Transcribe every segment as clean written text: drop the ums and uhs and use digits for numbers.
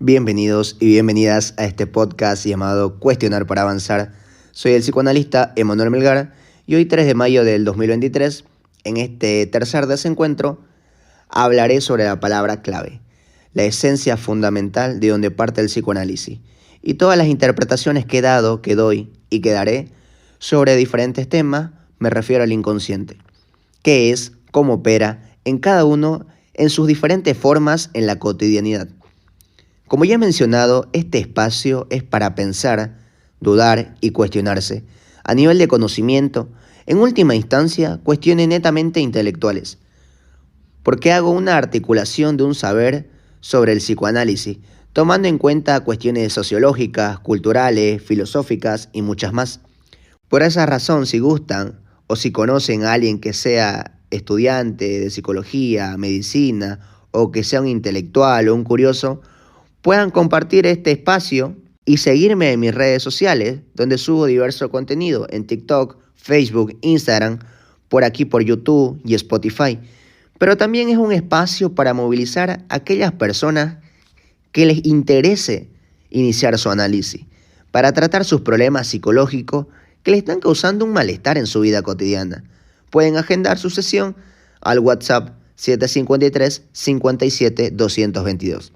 Bienvenidos y bienvenidas a este podcast llamado Cuestionar para Avanzar. Soy el psicoanalista Emanuel Melgar y hoy 3 de mayo del 2023, en este tercer desencuentro, hablaré sobre la palabra clave, la esencia fundamental de donde parte el psicoanálisis y todas las interpretaciones que he dado, que doy y que daré sobre diferentes temas. Me refiero al inconsciente, qué es, cómo opera en cada uno en sus diferentes formas en la cotidianidad. Como ya he mencionado, este espacio es para pensar, dudar y cuestionarse. A nivel de conocimiento, en última instancia, cuestiones netamente intelectuales. Porque hago una articulación de un saber sobre el psicoanálisis, tomando en cuenta cuestiones sociológicas, culturales, filosóficas y muchas más. Por esa razón, si gustan o si conocen a alguien que sea estudiante de psicología, medicina, o que sea un intelectual o un curioso, puedan compartir este espacio y seguirme en mis redes sociales, donde subo diverso contenido en TikTok, Facebook, Instagram, por aquí por YouTube y Spotify. Pero también es un espacio para movilizar a aquellas personas que les interese iniciar su análisis, para tratar sus problemas psicológicos que le están causando un malestar en su vida cotidiana. Pueden agendar su sesión al WhatsApp 753 57 222.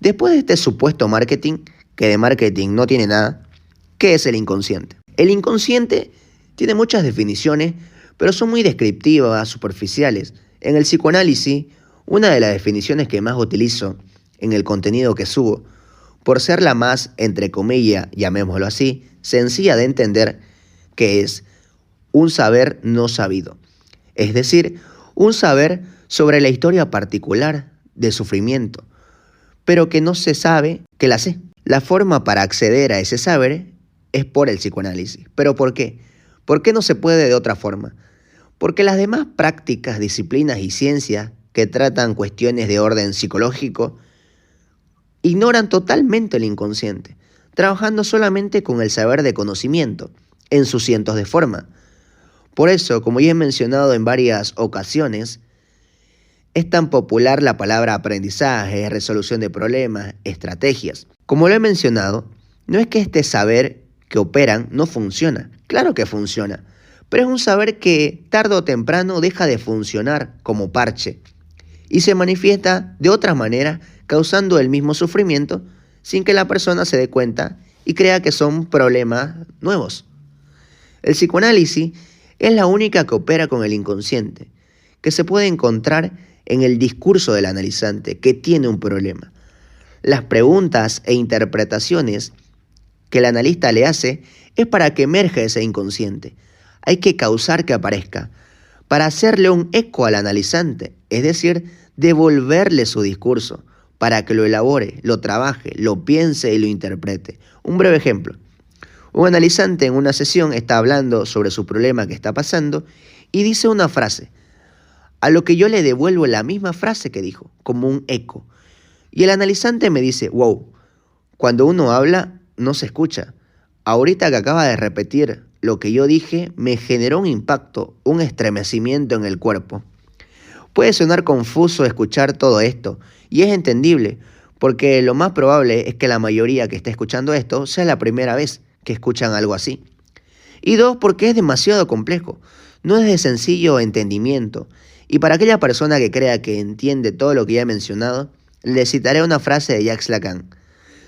Después de este supuesto marketing, que de marketing no tiene nada, ¿qué es el inconsciente? El inconsciente tiene muchas definiciones, pero son muy descriptivas, superficiales. En el psicoanálisis, una de las definiciones que más utilizo en el contenido que subo, por ser la más, entre comillas, llamémoslo así, sencilla de entender, que es un saber no sabido. Es decir, un saber sobre la historia particular de sufrimiento, pero que no se sabe que la sé. La forma para acceder a ese saber es por el psicoanálisis. ¿Pero por qué? ¿Por qué no se puede de otra forma? Porque las demás prácticas, disciplinas y ciencias que tratan cuestiones de orden psicológico ignoran totalmente el inconsciente, trabajando solamente con el saber de conocimiento, en sus cientos de formas. Por eso, como ya he mencionado en varias ocasiones, es tan popular la palabra aprendizaje, resolución de problemas, estrategias. Como lo he mencionado, no es que este saber que operan no funciona. Claro que funciona, pero es un saber que tarde o temprano deja de funcionar como parche y se manifiesta de otra manera, causando el mismo sufrimiento sin que la persona se dé cuenta y crea que son problemas nuevos. El psicoanálisis es la única que opera con el inconsciente, que se puede encontrar en el discurso del analizante que tiene un problema. Las preguntas e interpretaciones que el analista le hace es para que emerja ese inconsciente. Hay que causar que aparezca, para hacerle un eco al analizante, es decir, devolverle su discurso, para que lo elabore, lo trabaje, lo piense y lo interprete. Un breve ejemplo. Un analizante en una sesión está hablando sobre su problema que está pasando y dice una frase, a lo que yo le devuelvo la misma frase que dijo, como un eco. Y el analizante me dice, wow, cuando uno habla no se escucha. Ahorita que acaba de repetir lo que yo dije, me generó un impacto, un estremecimiento en el cuerpo. Puede sonar confuso escuchar todo esto, y es entendible, porque lo más probable es que la mayoría que esté escuchando esto sea la primera vez que escuchan algo así. Y dos, porque es demasiado complejo, no es de sencillo entendimiento. Y para aquella persona que crea que entiende todo lo que ya he mencionado, le citaré una frase de Jacques Lacan.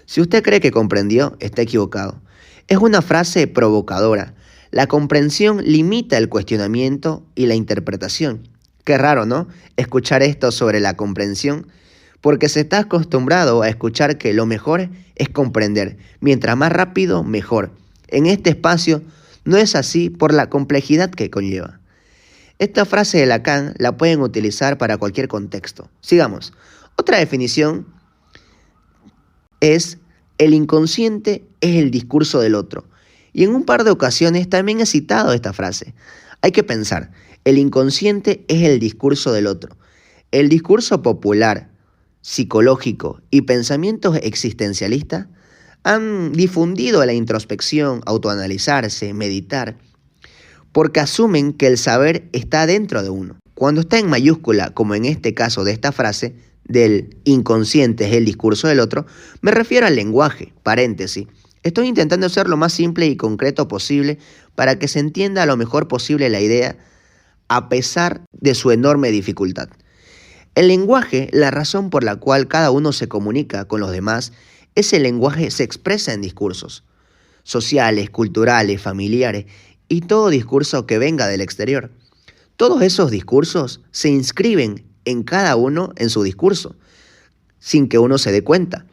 Si usted cree que comprendió, está equivocado. Es una frase provocadora. La comprensión limita el cuestionamiento y la interpretación. Qué raro, ¿no? Escuchar esto sobre la comprensión, porque se está acostumbrado a escuchar que lo mejor es comprender. Mientras más rápido, mejor. En este espacio no es así por la complejidad que conlleva. Esta frase de Lacan la pueden utilizar para cualquier contexto. Sigamos. Otra definición es el inconsciente es el discurso del otro. Y en un par de ocasiones también he citado esta frase. Hay que pensar, el inconsciente es el discurso del otro. El discurso popular, psicológico y pensamientos existencialistas han difundido la introspección, autoanalizarse, meditar, porque asumen que el saber está dentro de uno. Cuando está en mayúscula, como en este caso de esta frase, del inconsciente es el discurso del otro, me refiero al lenguaje, paréntesis. Estoy intentando ser lo más simple y concreto posible para que se entienda lo mejor posible la idea a pesar de su enorme dificultad. El lenguaje, la razón por la cual cada uno se comunica con los demás, ese lenguaje se expresa en discursos sociales, culturales, familiares y todo discurso que venga del exterior. Todos esos discursos se inscriben en cada uno en su discurso, sin que uno se dé cuenta.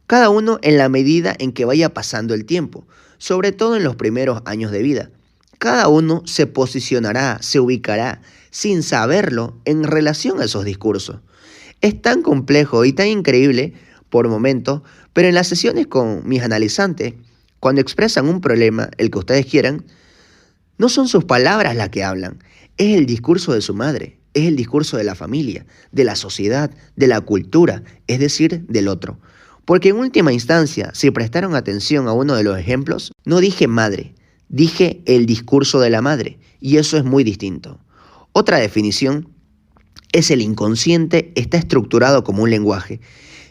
Cada uno en la medida en que vaya pasando el tiempo, sobre todo en los primeros años de vida. Cada uno se posicionará, se ubicará, sin saberlo, en relación a esos discursos. Es tan complejo y tan increíble por momentos, pero en las sesiones con mis analizantes, cuando expresan un problema, el que ustedes quieran, no son sus palabras las que hablan, es el discurso de su madre, es el discurso de la familia, de la sociedad, de la cultura, es decir, del otro. Porque en última instancia, si prestaron atención a uno de los ejemplos, no dije madre, dije el discurso de la madre, y eso es muy distinto. Otra definición es el inconsciente está estructurado como un lenguaje.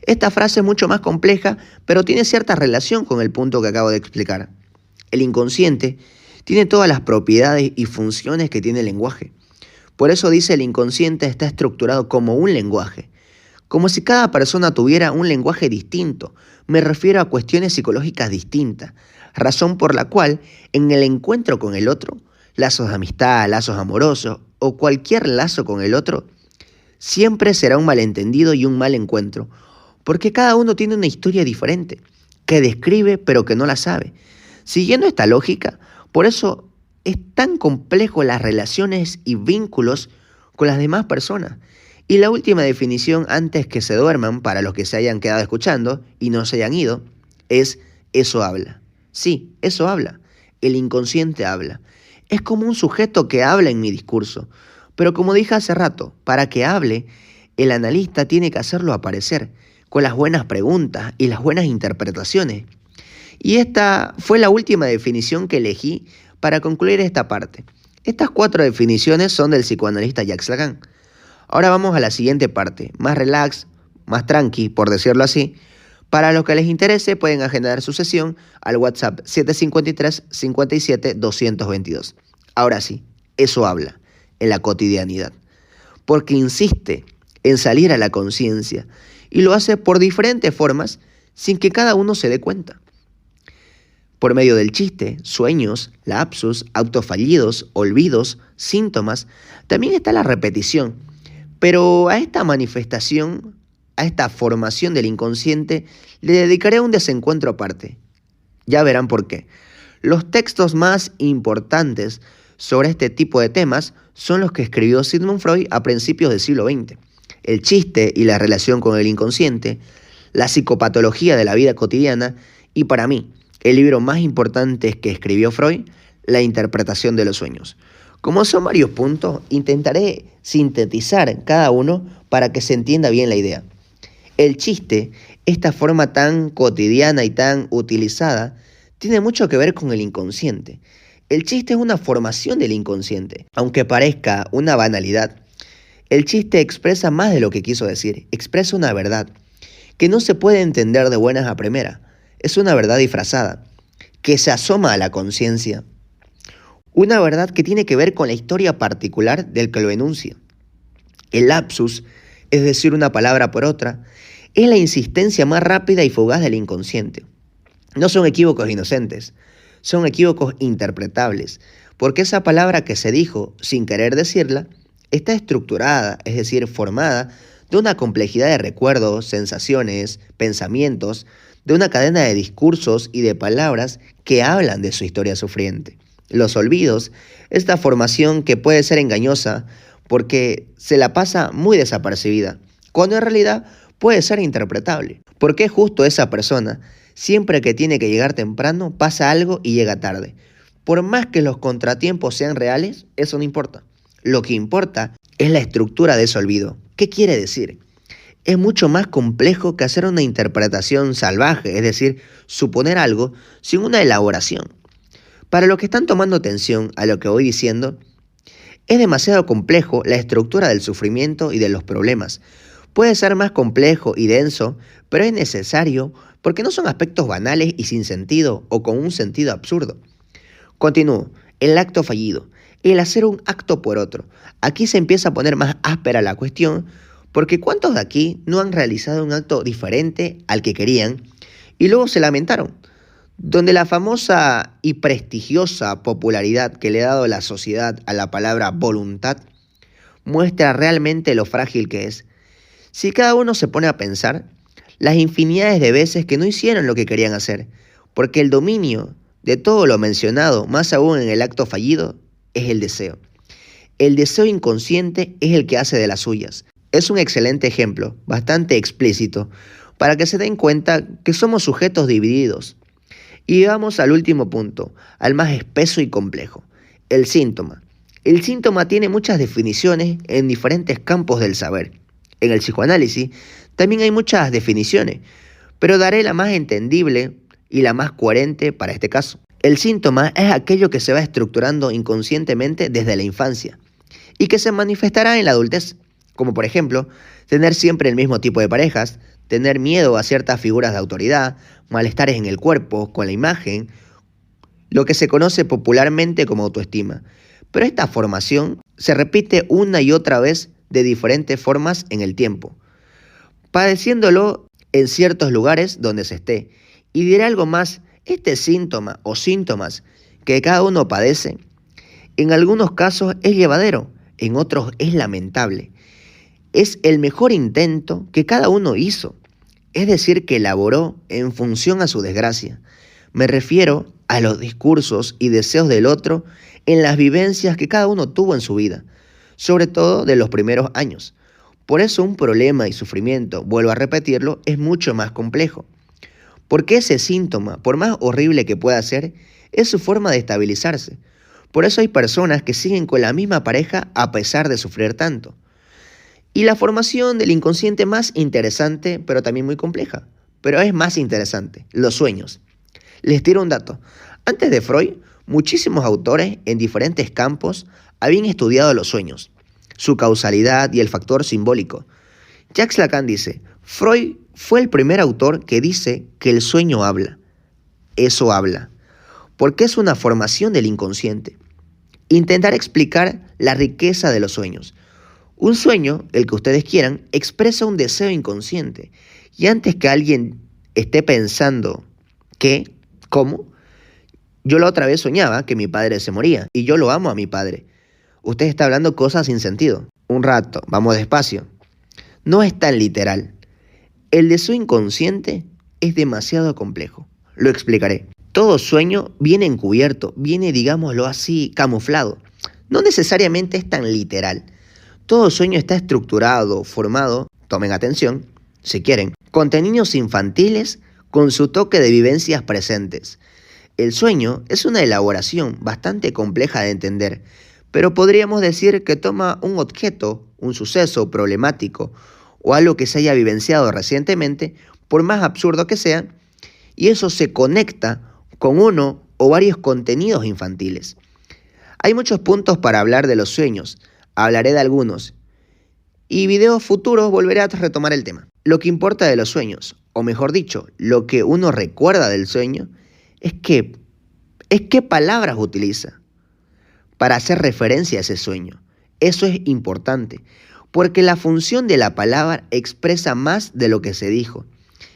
Esta frase es mucho más compleja, pero tiene cierta relación con el punto que acabo de explicar. El inconsciente tiene todas las propiedades y funciones que tiene el lenguaje. Por eso dice el inconsciente está estructurado como un lenguaje. Como si cada persona tuviera un lenguaje distinto. Me refiero a cuestiones psicológicas distintas. Razón por la cual, en el encuentro con el otro, lazos de amistad, lazos amorosos o cualquier lazo con el otro, siempre será un malentendido y un mal encuentro. Porque cada uno tiene una historia diferente, que describe pero que no la sabe. Siguiendo esta lógica, por eso es tan complejo las relaciones y vínculos con las demás personas. Y la última definición antes que se duerman, para los que se hayan quedado escuchando y no se hayan ido, es eso habla. Sí, eso habla. El inconsciente habla. Es como un sujeto que habla en mi discurso. Pero como dije hace rato, para que hable, el analista tiene que hacerlo aparecer, con las buenas preguntas y las buenas interpretaciones. Y esta fue la última definición que elegí para concluir esta parte. Estas 4 definiciones son del psicoanalista Jacques Lacan. Ahora vamos a la siguiente parte, más relax, más tranqui, por decirlo así. Para los que les interese, pueden agendar su sesión al WhatsApp 753 57 222. Ahora sí, eso habla en la cotidianidad, porque insiste en salir a la conciencia y lo hace por diferentes formas sin que cada uno se dé cuenta. Por medio del chiste, sueños, lapsus, autofallidos, olvidos, síntomas, también está la repetición. Pero a esta manifestación, a esta formación del inconsciente, le dedicaré un desencuentro aparte. Ya verán por qué. Los textos más importantes sobre este tipo de temas son los que escribió Sigmund Freud a principios del siglo XX. El chiste y la relación con el inconsciente, la psicopatología de la vida cotidiana y para mí, el libro más importante que escribió Freud, La interpretación de los sueños. Como son varios puntos, intentaré sintetizar cada uno para que se entienda bien la idea. El chiste, esta forma tan cotidiana y tan utilizada, tiene mucho que ver con el inconsciente. El chiste es una formación del inconsciente. Aunque parezca una banalidad, el chiste expresa más de lo que quiso decir. Expresa una verdad que no se puede entender de buenas a primera. Es una verdad disfrazada, que se asoma a la conciencia. Una verdad que tiene que ver con la historia particular del que lo enuncia. El lapsus, es decir, una palabra por otra, es la insistencia más rápida y fugaz del inconsciente. No son equívocos inocentes, son equívocos interpretables, porque esa palabra que se dijo sin querer decirla, está estructurada, es decir, formada de una complejidad de recuerdos, sensaciones, pensamientos, de una cadena de discursos y de palabras que hablan de su historia sufriente. Los olvidos, esta formación que puede ser engañosa porque se la pasa muy desapercibida, cuando en realidad puede ser interpretable. ¿Por qué justo esa persona, siempre que tiene que llegar temprano, pasa algo y llega tarde? Por más que los contratiempos sean reales, eso no importa. Lo que importa es la estructura de ese olvido. ¿Qué quiere decir? Es mucho más complejo que hacer una interpretación salvaje, es decir, suponer algo sin una elaboración. Para los que están tomando atención a lo que voy diciendo, es demasiado complejo la estructura del sufrimiento y de los problemas, Puede ser más complejo y denso, pero es necesario porque no son aspectos banales y sin sentido o con un sentido absurdo. Continúo. El acto fallido. El hacer un acto por otro. Aquí se empieza a poner más áspera la cuestión porque ¿cuántos de aquí no han realizado un acto diferente al que querían y luego se lamentaron? Donde la famosa y prestigiosa popularidad que le ha dado la sociedad a la palabra voluntad muestra realmente lo frágil que es. Si cada uno se pone a pensar, las infinidades de veces que no hicieron lo que querían hacer, porque el dominio de todo lo mencionado, más aún en el acto fallido, es el deseo. El deseo inconsciente es el que hace de las suyas. Es un excelente ejemplo, bastante explícito, para que se den cuenta que somos sujetos divididos. Y vamos al último punto, al más espeso y complejo, el síntoma. El síntoma tiene muchas definiciones en diferentes campos del saber. En el psicoanálisis también hay muchas definiciones, pero daré la más entendible y la más coherente para este caso. El síntoma es aquello que se va estructurando inconscientemente desde la infancia y que se manifestará en la adultez, como por ejemplo, tener siempre el mismo tipo de parejas, tener miedo a ciertas figuras de autoridad, malestares en el cuerpo, con la imagen, lo que se conoce popularmente como autoestima. Pero esta formación se repite una y otra vez de diferentes formas en el tiempo, padeciéndolo en ciertos lugares donde se esté. Y diré algo más, este síntoma o síntomas que cada uno padece, en algunos casos es llevadero, en otros es lamentable. Es el mejor intento que cada uno hizo, es decir, que elaboró en función a su desgracia. Me refiero a los discursos y deseos del otro en las vivencias que cada uno tuvo en su vida, sobre todo de los primeros años. Por eso un problema y sufrimiento, vuelvo a repetirlo, es mucho más complejo. Porque ese síntoma, por más horrible que pueda ser, es su forma de estabilizarse. Por eso hay personas que siguen con la misma pareja a pesar de sufrir tanto. Y la formación del inconsciente más interesante, pero también muy compleja. Pero es más interesante, los sueños. Les tiro un dato. Antes de Freud, muchísimos autores en diferentes campos habían estudiado los sueños, su causalidad y el factor simbólico. Jacques Lacan dice, Freud fue el primer autor que dice que el sueño habla. Eso habla, porque es una formación del inconsciente. Intentar explicar la riqueza de los sueños. Un sueño, el que ustedes quieran, expresa un deseo inconsciente. Y antes que alguien esté pensando ¿qué? ¿Cómo? Yo la otra vez soñaba que mi padre se moría y yo lo amo a mi padre. Usted está hablando cosas sin sentido. Un rato, vamos despacio. No es tan literal. El deseo inconsciente es demasiado complejo. Lo explicaré. Todo sueño viene encubierto, viene, digámoslo así, camuflado. No necesariamente es tan literal. Todo sueño está estructurado, formado, tomen atención, si quieren, contenidos infantiles con su toque de vivencias presentes. El sueño es una elaboración bastante compleja de entender, pero podríamos decir que toma un objeto, un suceso problemático o algo que se haya vivenciado recientemente, por más absurdo que sea, y eso se conecta con uno o varios contenidos infantiles. Hay muchos puntos para hablar de los sueños, hablaré de algunos, y videos futuros volveré a retomar el tema. Lo que importa de los sueños, o mejor dicho, lo que uno recuerda del sueño, es qué palabras utiliza para hacer referencia a ese sueño. Eso es importante, porque la función de la palabra expresa más de lo que se dijo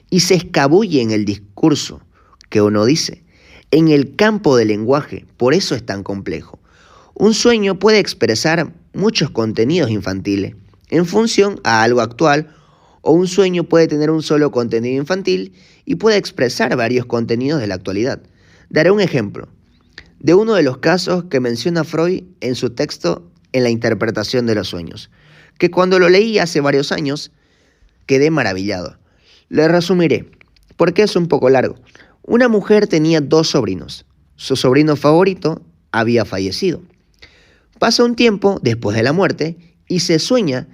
y se escabulle en el discurso que uno dice, en el campo del lenguaje, por eso es tan complejo. Un sueño puede expresar muchos contenidos infantiles en función a algo actual, o un sueño puede tener un solo contenido infantil y puede expresar varios contenidos de la actualidad. Daré un ejemplo de uno de los casos que menciona Freud en su texto En la interpretación de los sueños, que cuando lo leí hace varios años quedé maravillado. Le resumiré, porque es un poco largo. Una mujer tenía 2 sobrinos. Su sobrino favorito había fallecido. Pasa un tiempo después de la muerte y se sueña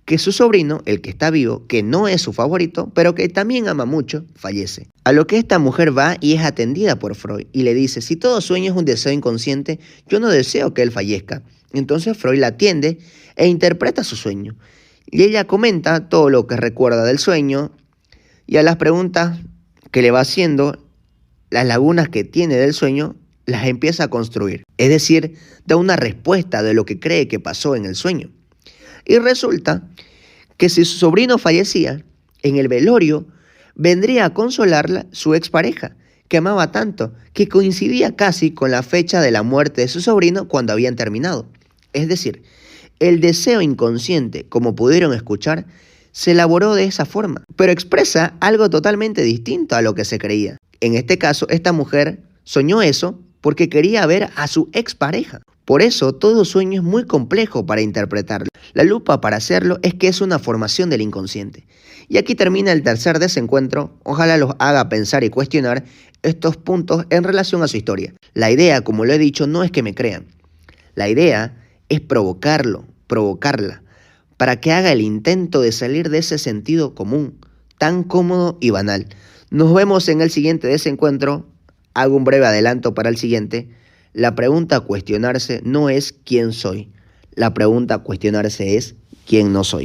que su sobrino, el que está vivo, que no es su favorito, pero que también ama mucho, fallece. A lo que esta mujer va y es atendida por Freud y le dice, si todo sueño es un deseo inconsciente, yo no deseo que él fallezca. Entonces Freud la atiende e interpreta su sueño. Y ella comenta todo lo que recuerda del sueño y a las preguntas que le va haciendo, las lagunas que tiene del sueño, las empieza a construir. Es decir, da una respuesta de lo que cree que pasó en el sueño. Y resulta que si su sobrino fallecía, en el velorio vendría a consolarla su expareja, que amaba tanto, que coincidía casi con la fecha de la muerte de su sobrino cuando habían terminado. Es decir, el deseo inconsciente, como pudieron escuchar, se elaboró de esa forma, pero expresa algo totalmente distinto a lo que se creía. En este caso, esta mujer soñó eso porque quería ver a su expareja. Por eso, todo sueño es muy complejo para interpretarlo. La lupa para hacerlo es que es una formación del inconsciente. Y aquí termina el tercer desencuentro. Ojalá los haga pensar y cuestionar estos puntos en relación a su historia. La idea, como lo he dicho, no es que me crean. La idea es provocarla, para que haga el intento de salir de ese sentido común, tan cómodo y banal. Nos vemos en el siguiente desencuentro. Hago un breve adelanto para el siguiente. La pregunta a cuestionarse no es quién soy. La pregunta a cuestionarse es quién no soy.